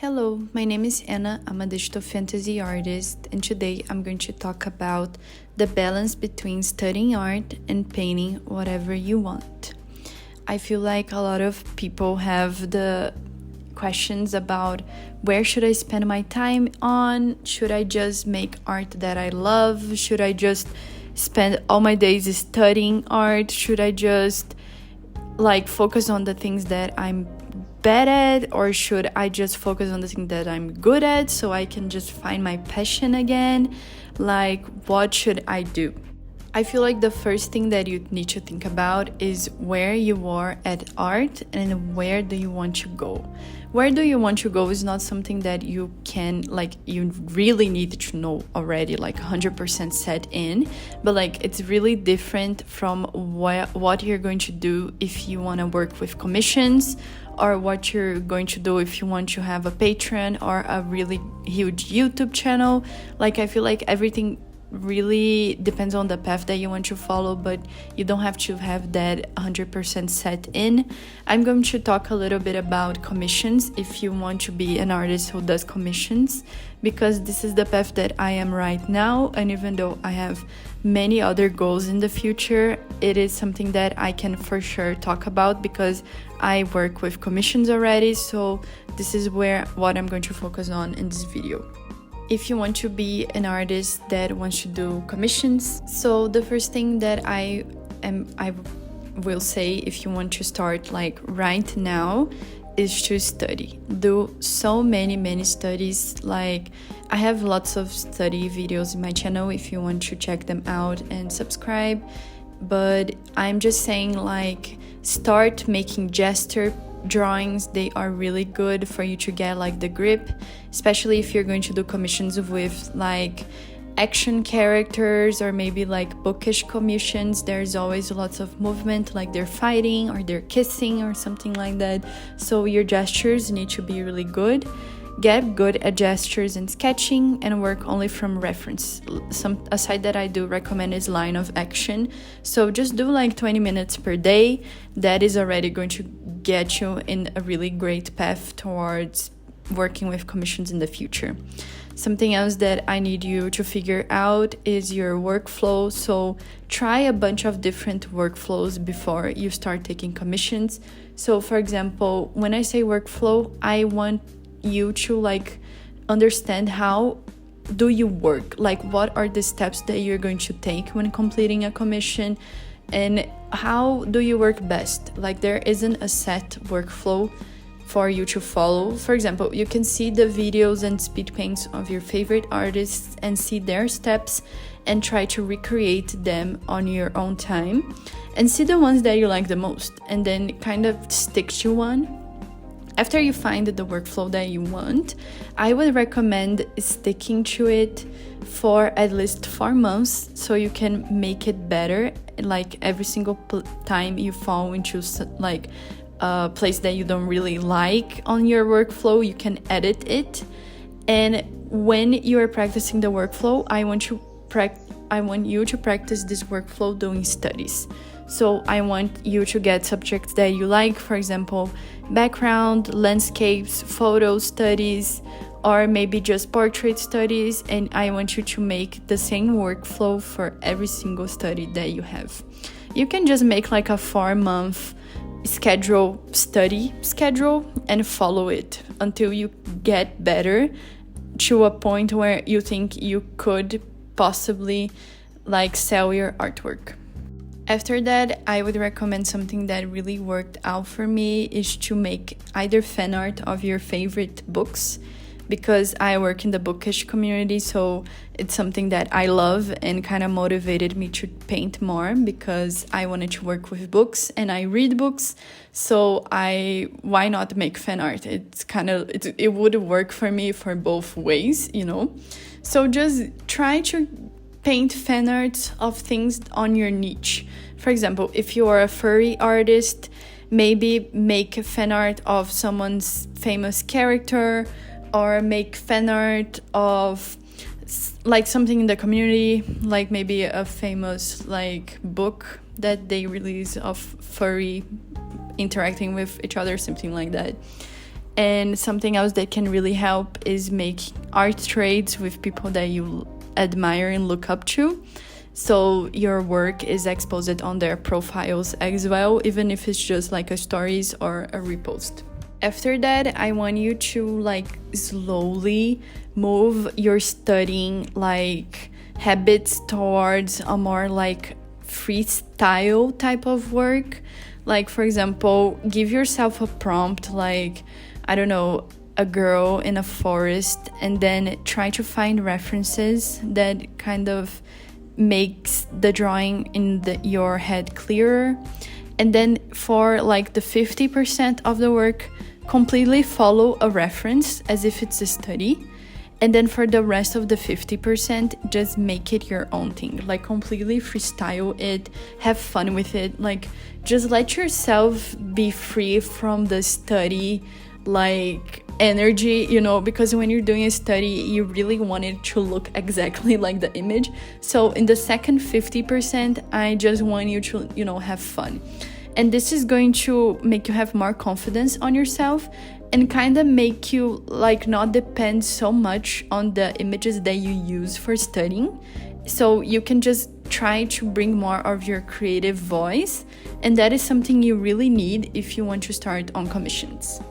Hello, my name is Anna. I'm a digital fantasy artist, and today I'm going to talk about the balance between studying art and painting whatever you want. I feel like a lot of people have the questions about where should I spend my time on? Should I just make art that I love? Should I just spend all my days studying art? Should I just focus on the things that I'm bad at, or should I just focus on the thing that I'm good at so I can just find my passion again? What should I do? I feel like the first thing that you need to think about is where you are at art and where do you want to go. Where do you want to go is not something that you can, you really need to know already, 100% set in, but it's really different from what you're going to do if you want to work with commissions, or what you're going to do if you want to have a Patreon or a really huge YouTube channel. I feel like everything really depends on the path that you want to follow, but you don't have to have that 100% set in. I'm going to talk a little bit about commissions if you want to be an artist who does commissions, because this is the path that I am right now, and even though I have many other goals in the future, it is something that I can for sure talk about because I work with commissions already. So this is what I'm going to focus on in this video. If you want to be an artist that wants to do commissions, so the first thing that I will say, if you want to start right now, is to study. Do so many studies. I have lots of study videos in my channel if you want to check them out and subscribe, but I'm just saying start making gesture drawings. They are really good for you to get the grip, especially if you're going to do commissions with action characters or maybe bookish commissions. There's always lots of movement, they're fighting or they're kissing or something like that, so your gestures need to be really good. Get good at gestures and sketching and work only from reference. A site that I do recommend is Line of Action. So just do 20 minutes per day. That is already going to get you in a really great path towards working with commissions in the future. Something else that I need you to figure out is your workflow. So try a bunch of different workflows before you start taking commissions. So for example, when I say workflow, I want you to understand how do you work, what are the steps that you're going to take when completing a commission, and how do you work best. There isn't a set workflow for you to follow. For example, you can see the videos and speed paints of your favorite artists and see their steps and try to recreate them on your own time and see the ones that you like the most, and then kind of stick to one. After you find the workflow that you want, I would recommend sticking to it for at least 4 months so you can make it better. Every single time you fall into a place that you don't really like on your workflow, you can edit it. And when you are practicing the workflow, I want you to practice this workflow doing studies. So I want you to get subjects that you like, for example, background, landscapes, photo studies, or maybe just portrait studies, and I want you to make the same workflow for every single study that you have. You can just make a 4-month study schedule and follow it until you get better to a point where you think you could possibly sell your artwork. After that, I would recommend something that really worked out for me is to make either fan art of your favorite books, because I work in the bookish community, so it's something that I love and kind of motivated me to paint more because I wanted to work with books and I read books. So why not make fan art? It would work for me for both ways, So just try to paint fan art of things on your niche. For example, if you are a furry artist, maybe make fan art of someone's famous character, or make fan art of something in the community, maybe a famous book that they release of furry interacting with each other, something like that. And something else that can really help is make art trades with people that you admire and look up to. So your work is exposed on their profiles as well, even if it's just like a stories or a repost. After that, I want you to like slowly move your studying like habits towards a more like freestyle type of work. Like, for example, give yourself a prompt like, I don't know, a girl in a forest, and then try to find references that kind of makes the drawing in your head clearer. And then for like the 50% of the work, completely follow a reference as if it's a study. And then for the rest of the 50%, just make it your own thing. Like completely freestyle it, have fun with it. Like just let yourself be free from the study like energy, you know, because when you're doing a study, you really want it to look exactly like the image. So in the second 50%, I just want you to, you know, have fun. And this is going to make you have more confidence on yourself and kind of make you like not depend so much on the images that you use for studying. So you can just try to bring more of your creative voice, and that is something you really need if you want to start on commissions.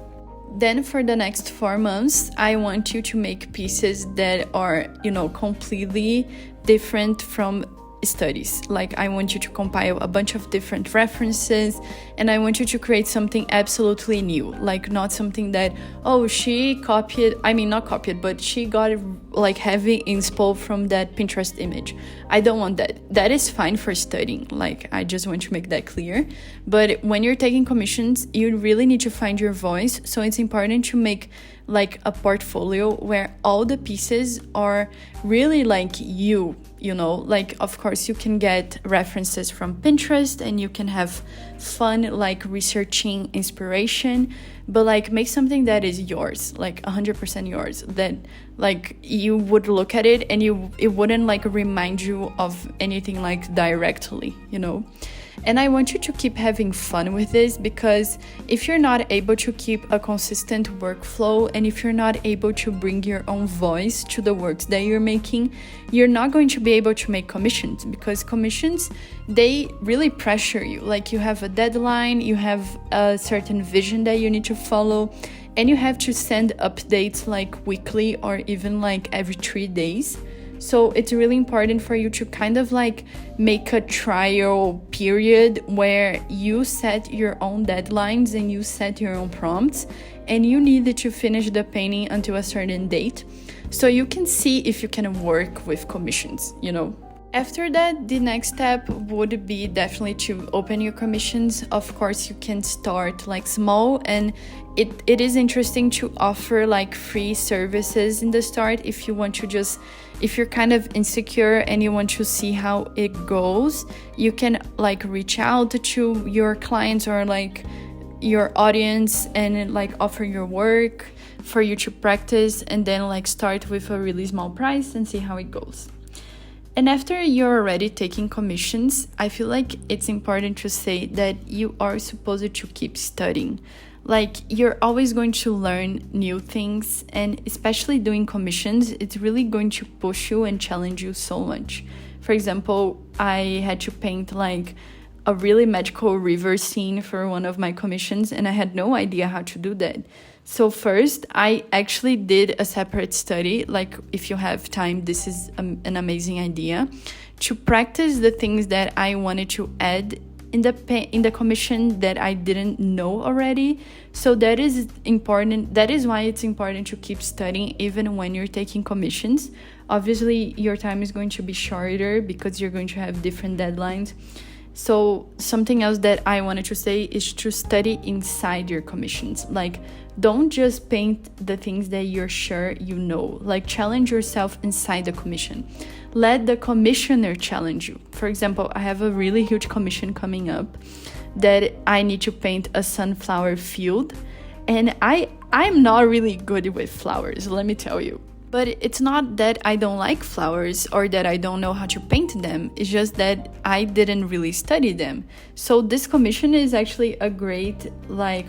Then for the next 4 months, I want you to make pieces that are, you know, completely different from studies. Like I want you to compile a bunch of different references, and I want you to create something absolutely new, like not something that, oh, she copied, I mean not copied, but she got like heavy inspo from that Pinterest image. I don't want that. That is fine for studying, like I just want to make that clear. But when you're taking commissions, you really need to find your voice. So it's important to make like a portfolio where all the pieces are really like you know, like of course you can get references from Pinterest and you can have fun like researching inspiration, but like make something that is yours, like 100% yours, that like you would look at it and it wouldn't like remind you of anything like directly, you know. And I want you to keep having fun with this, because if you're not able to keep a consistent workflow, and if you're not able to bring your own voice to the works that you're making, you're not going to be able to make commissions, because commissions, they really pressure you. Like you have a deadline, you have a certain vision that you need to follow, and you have to send updates like weekly or even like every 3 days. So it's really important for you to kind of like make a trial period where you set your own deadlines and you set your own prompts, and you need to finish the painting until a certain date so you can see if you can work with commissions, you know. After that, the next step would be definitely to open your commissions. Of course, you can start like small, and it is interesting to offer like free services in the start if you want to just, if you're kind of insecure and you want to see how it goes, you can like reach out to your clients or like your audience and like offer your work for you to practice, and then like start with a really small price and see how it goes. And after you're already taking commissions, I feel like it's important to say that you are supposed to keep studying. Like you're always going to learn new things, and especially doing commissions, it's really going to push you and challenge you so much. For example, I had to paint like a really magical river scene for one of my commissions, and I had no idea how to do that. So first, I actually did a separate study. Like if you have time, this is an amazing idea to practice the things that I wanted to add in the commission that I didn't know already. So that is important. That is why it's important to keep studying even when you're taking commissions. Obviously, your time is going to be shorter because you're going to have different deadlines. So something else that I wanted to say is to study inside your commissions. Like, don't just paint the things that you're sure you know. Like, challenge yourself inside the commission. Let the commissioner challenge you. For example, I have a really huge commission coming up that I need to paint a sunflower field. And I'm not really good with flowers, let me tell you. But it's not that I don't like flowers or that I don't know how to paint them. It's just that I didn't really study them. So this commission is actually a great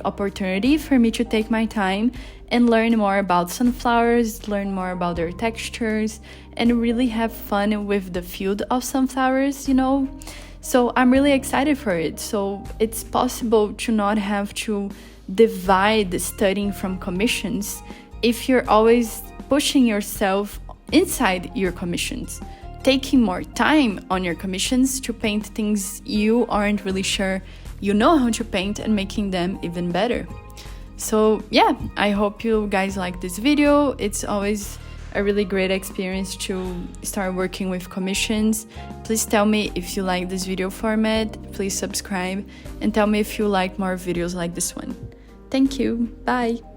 opportunity for me to take my time and learn more about sunflowers, learn more about their textures, and really have fun with the field of sunflowers, So I'm really excited for it. So it's possible to not have to divide studying from commissions if you're always pushing yourself inside your commissions, taking more time on your commissions to paint things you aren't really sure you know how to paint and making them even better. So yeah, I hope you guys like this video. It's always a really great experience to start working with commissions. Please tell me if you like this video format, please subscribe, and tell me if you like more videos like this one. Thank you, bye!